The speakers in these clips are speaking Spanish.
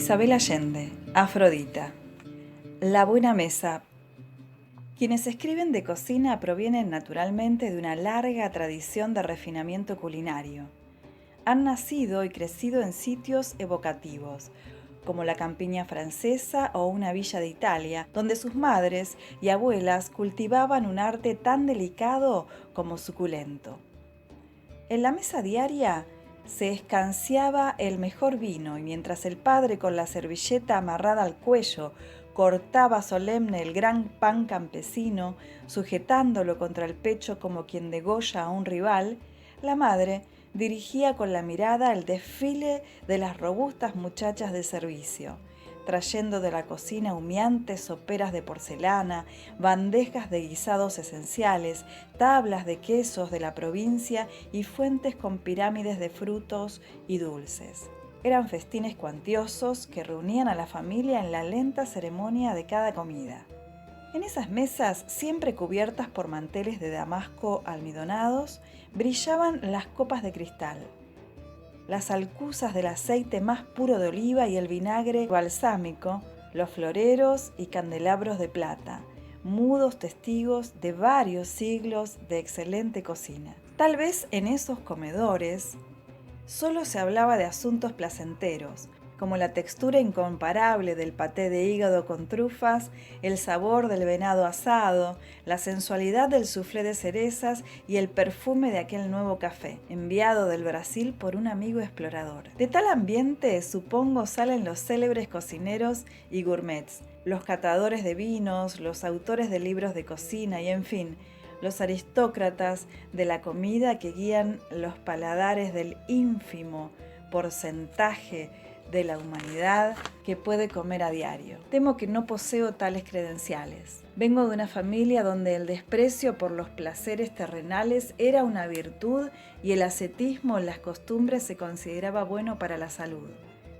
Isabel Allende, Afrodita. La buena mesa. Quienes escriben de cocina provienen naturalmente de una larga tradición de refinamiento culinario. Han nacido y crecido en sitios evocativos, como la campiña francesa o una villa de Italia, donde sus madres y abuelas cultivaban un arte tan delicado como suculento. En la mesa diaria se escanciaba el mejor vino y mientras el padre con la servilleta amarrada al cuello cortaba solemne el gran pan campesino, sujetándolo contra el pecho como quien degolla a un rival, la madre dirigía con la mirada el desfile de las robustas muchachas de servicio, trayendo de la cocina humeantes soperas de porcelana, bandejas de guisados esenciales, tablas de quesos de la provincia y fuentes con pirámides de frutos y dulces. Eran festines cuantiosos que reunían a la familia en la lenta ceremonia de cada comida. En esas mesas, siempre cubiertas por manteles de damasco almidonados, brillaban las copas de cristal, las alcuzas del aceite más puro de oliva y el vinagre balsámico, los floreros y candelabros de plata, mudos testigos de varios siglos de excelente cocina. Tal vez en esos comedores solo se hablaba de asuntos placenteros, como la textura incomparable del paté de hígado con trufas, el sabor del venado asado, la sensualidad del soufflé de cerezas y el perfume de aquel nuevo café, enviado del Brasil por un amigo explorador. De tal ambiente, supongo, salen los célebres cocineros y gourmets, los catadores de vinos, los autores de libros de cocina y, en fin, los aristócratas de la comida que guían los paladares del ínfimo porcentaje de la humanidad que puede comer a diario. Temo que no poseo tales credenciales. Vengo de una familia donde el desprecio por los placeres terrenales era una virtud y el ascetismo en las costumbres se consideraba bueno para la salud.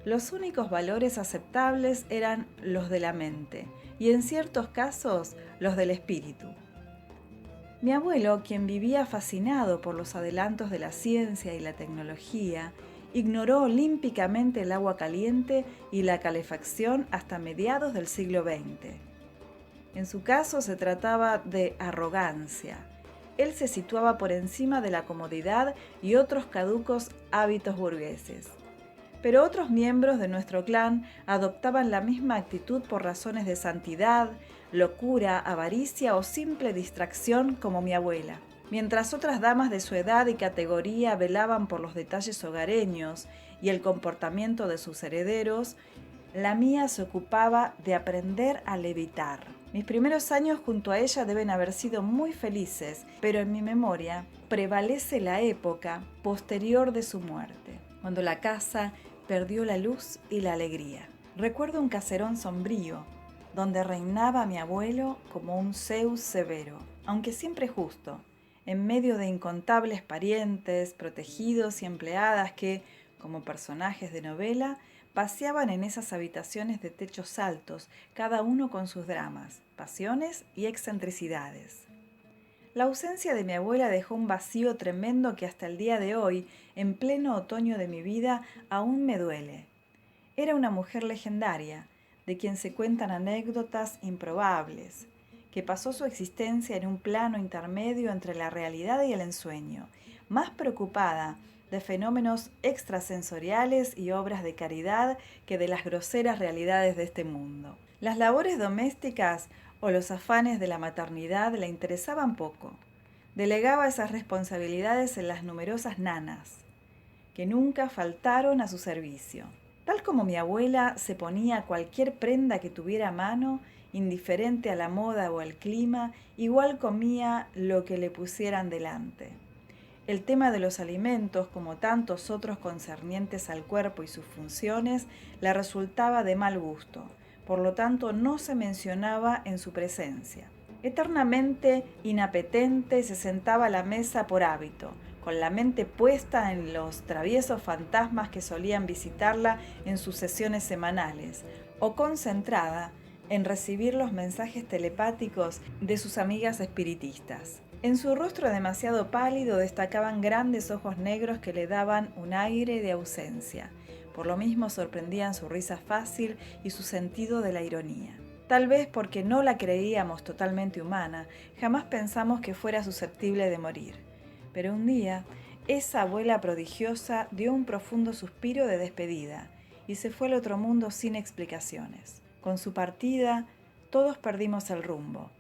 Los únicos valores aceptables eran los de la mente y en ciertos casos los del espíritu. Mi abuelo, quien vivía fascinado por los adelantos de la ciencia y la tecnología, ignoró olímpicamente el agua caliente y la calefacción hasta mediados del siglo XX. En su caso se trataba de arrogancia. Él se situaba por encima de la comodidad y otros caducos hábitos burgueses. Pero otros miembros de nuestro clan adoptaban la misma actitud por razones de santidad, locura, avaricia o simple distracción como mi abuela. Mientras otras damas de su edad y categoría velaban por los detalles hogareños y el comportamiento de sus herederos, la mía se ocupaba de aprender a levitar. Mis primeros años junto a ella deben haber sido muy felices, pero en mi memoria prevalece la época posterior de su muerte, cuando la casa perdió la luz y la alegría. Recuerdo un caserón sombrío, donde reinaba mi abuelo como un Zeus severo, aunque siempre justo, en medio de incontables parientes, protegidos y empleadas que, como personajes de novela, paseaban en esas habitaciones de techos altos, cada uno con sus dramas, pasiones y excentricidades. La ausencia de mi abuela dejó un vacío tremendo que hasta el día de hoy, en pleno otoño de mi vida, aún me duele. Era una mujer legendaria, de quien se cuentan anécdotas improbables, que pasó su existencia en un plano intermedio entre la realidad y el ensueño, más preocupada de fenómenos extrasensoriales y obras de caridad que de las groseras realidades de este mundo. Las labores domésticas o los afanes de la maternidad le interesaban poco. Delegaba esas responsabilidades en las numerosas nanas, que nunca faltaron a su servicio. Tal como mi abuela se ponía cualquier prenda que tuviera a mano, indiferente a la moda o al clima, igual comía lo que le pusieran delante. El tema de los alimentos, como tantos otros concernientes al cuerpo y sus funciones, le resultaba de mal gusto, por lo tanto no se mencionaba en su presencia. Eternamente inapetente se sentaba a la mesa por hábito, con la mente puesta en los traviesos fantasmas que solían visitarla en sus sesiones semanales, o concentrada en recibir los mensajes telepáticos de sus amigas espiritistas. En su rostro demasiado pálido destacaban grandes ojos negros que le daban un aire de ausencia, Por lo mismo sorprendían su risa fácil y su sentido de la ironía. Tal vez porque no la creíamos totalmente humana, jamás pensamos que fuera susceptible de morir. Pero un día, esa abuela prodigiosa dio un profundo suspiro de despedida y se fue al otro mundo sin explicaciones. Con su partida, todos perdimos el rumbo,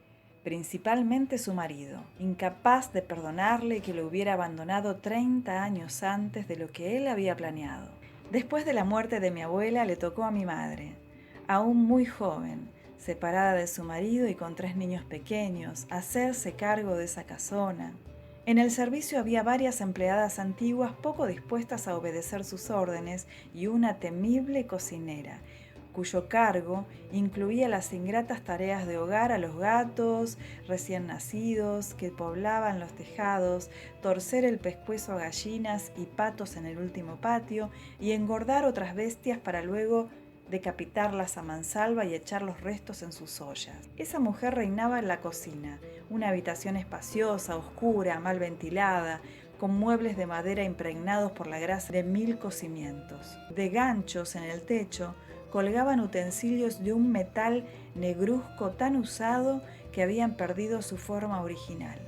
principalmente su marido, incapaz de perdonarle que lo hubiera abandonado 30 años antes de lo que él había planeado. Después de la muerte de mi abuela, le tocó a mi madre, aún muy joven, separada de su marido y con 3 niños pequeños, hacerse cargo de esa casona. En el servicio había varias empleadas antiguas poco dispuestas a obedecer sus órdenes y una temible cocinera, cuyo cargo incluía las ingratas tareas de hogar a los gatos recién nacidos que poblaban los tejados, torcer el pescuezo a gallinas y patos en el último patio y engordar otras bestias para luego decapitarlas a mansalva y echar los restos en sus ollas. Esa mujer reinaba en la cocina, una habitación espaciosa, oscura, mal ventilada, con muebles de madera impregnados por la grasa de 1000 cocimientos. De ganchos en el techo colgaban utensilios de un metal negruzco tan usado que habían perdido su forma original.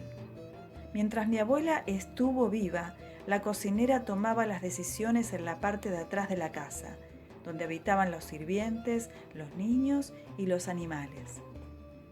Mientras mi abuela estuvo viva, la cocinera tomaba las decisiones en la parte de atrás de la casa, donde habitaban los sirvientes, los niños y los animales.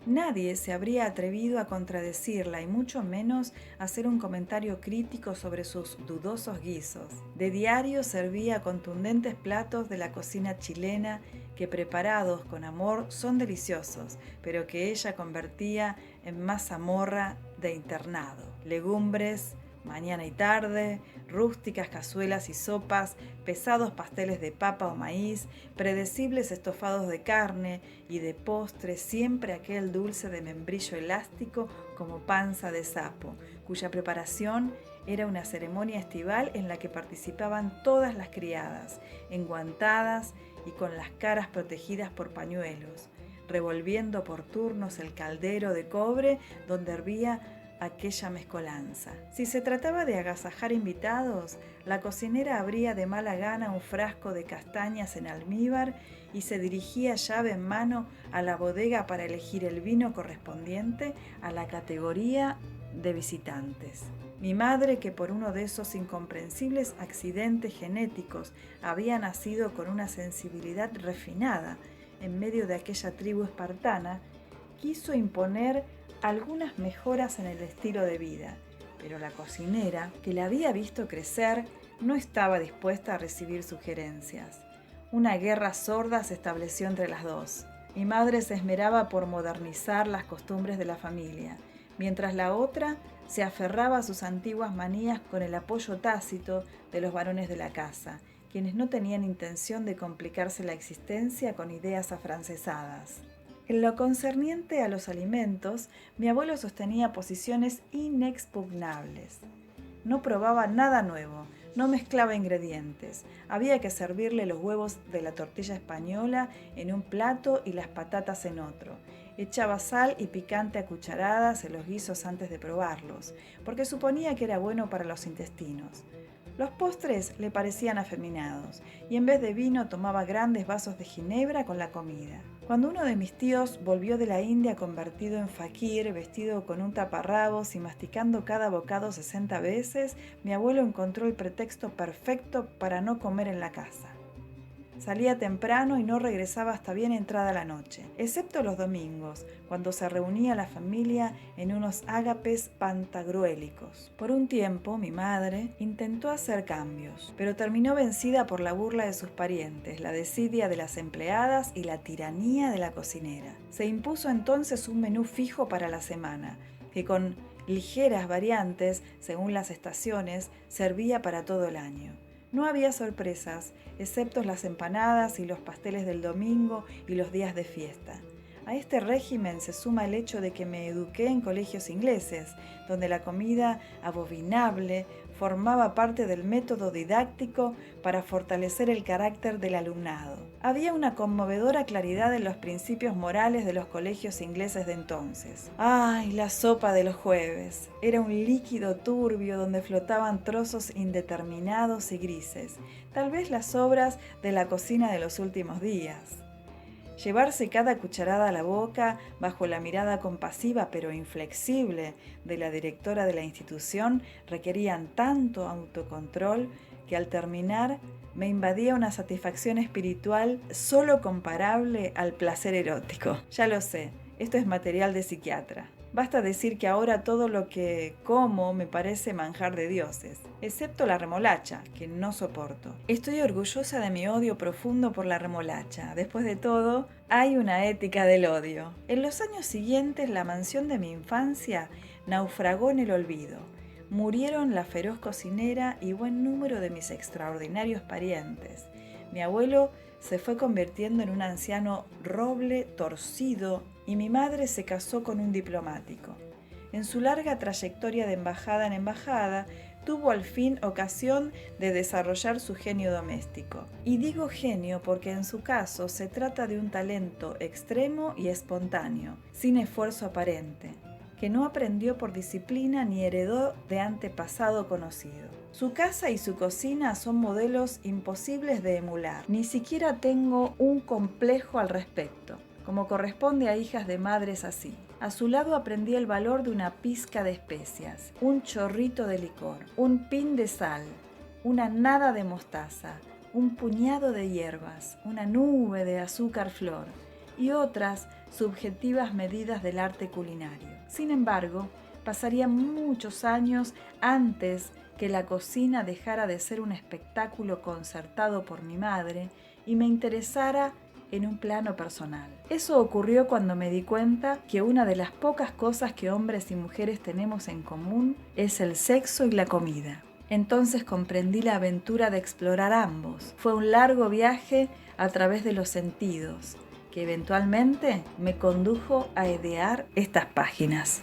Nadie se habría atrevido a contradecirla y mucho menos a hacer un comentario crítico sobre sus dudosos guisos. De diario servía contundentes platos de la cocina chilena que preparados con amor son deliciosos, pero que ella convertía en mazamorra de internado. Legumbres, mañana y tarde, rústicas cazuelas y sopas, pesados pasteles de papa o maíz, predecibles estofados de carne y de postre siempre aquel dulce de membrillo elástico como panza de sapo, cuya preparación era una ceremonia estival en la que participaban todas las criadas, enguantadas y con las caras protegidas por pañuelos, revolviendo por turnos el caldero de cobre donde hervía aquella mezcolanza. Si se trataba de agasajar invitados, la cocinera abría de mala gana un frasco de castañas en almíbar y se dirigía llave en mano a la bodega para elegir el vino correspondiente a la categoría de visitantes. Mi madre, que por uno de esos incomprensibles accidentes genéticos había nacido con una sensibilidad refinada en medio de aquella tribu espartana, quiso imponer algunas mejoras en el estilo de vida, pero la cocinera, que la había visto crecer, no estaba dispuesta a recibir sugerencias. Una guerra sorda se estableció entre las dos. Mi madre se esmeraba por modernizar las costumbres de la familia, mientras la otra se aferraba a sus antiguas manías con el apoyo tácito de los varones de la casa, quienes no tenían intención de complicarse la existencia con ideas afrancesadas. En lo concerniente a los alimentos, mi abuelo sostenía posiciones inexpugnables. No probaba nada nuevo, no mezclaba ingredientes. Había que servirle los huevos de la tortilla española en un plato y las patatas en otro. Echaba sal y picante a cucharadas en los guisos antes de probarlos, porque suponía que era bueno para los intestinos. Los postres le parecían afeminados, y en vez de vino tomaba grandes vasos de ginebra con la comida. Cuando uno de mis tíos volvió de la India convertido en faquir, vestido con un taparrabos y masticando cada bocado 60 veces, mi abuelo encontró el pretexto perfecto para no comer en la casa. Salía temprano y no regresaba hasta bien entrada la noche, excepto los domingos, cuando se reunía la familia en unos ágapes pantagruélicos. Por un tiempo, mi madre intentó hacer cambios, pero terminó vencida por la burla de sus parientes, la desidia de las empleadas y la tiranía de la cocinera. Se impuso entonces un menú fijo para la semana, que con ligeras variantes, según las estaciones, servía para todo el año. No había sorpresas, excepto las empanadas y los pasteles del domingo y los días de fiesta. A este régimen se suma el hecho de que me eduqué en colegios ingleses, donde la comida abominable formaba parte del método didáctico para fortalecer el carácter del alumnado. Había una conmovedora claridad en los principios morales de los colegios ingleses de entonces. ¡Ay, la sopa de los jueves! Era un líquido turbio donde flotaban trozos indeterminados y grises, tal vez las sobras de la cocina de los últimos días. Llevarse cada cucharada a la boca bajo la mirada compasiva pero inflexible de la directora de la institución requerían tanto autocontrol que al terminar me invadía una satisfacción espiritual solo comparable al placer erótico. Ya lo sé, esto es material de psiquiatra. Basta decir que ahora todo lo que como me parece manjar de dioses, excepto la remolacha, que no soporto. Estoy orgullosa de mi odio profundo por la remolacha. Después de todo, hay una ética del odio. En los años siguientes, la mansión de mi infancia naufragó en el olvido. Murieron la feroz cocinera y buen número de mis extraordinarios parientes. Mi abuelo se fue convirtiendo en un anciano roble torcido y mi madre se casó con un diplomático. En su larga trayectoria de embajada en embajada, tuvo al fin ocasión de desarrollar su genio doméstico. Y digo genio porque en su caso se trata de un talento extremo y espontáneo, sin esfuerzo aparente, que no aprendió por disciplina ni heredó de antepasado conocido. Su casa y su cocina son modelos imposibles de emular. Ni siquiera tengo un complejo al respecto, como corresponde a hijas de madres así. A su lado aprendí el valor de una pizca de especias, un chorrito de licor, un pin de sal, una nada de mostaza, un puñado de hierbas, una nube de azúcar flor y otras subjetivas medidas del arte culinario. Sin embargo, pasarían muchos años antes que la cocina dejara de ser un espectáculo concertado por mi madre y me interesara en un plano personal. Eso ocurrió cuando me di cuenta que una de las pocas cosas que hombres y mujeres tenemos en común es el sexo y la comida. Entonces comprendí la aventura de explorar ambos. Fue un largo viaje a través de los sentidos, que eventualmente me condujo a idear estas páginas.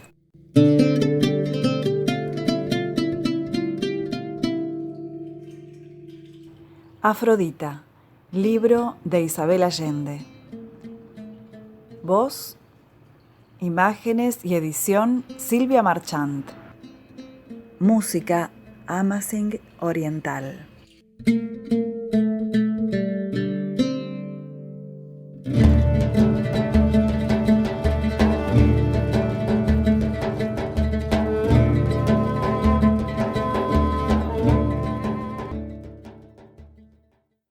Afrodita, libro de Isabel Allende. Voz, imágenes y edición Silvia Marchant. Música Amazing Oriental.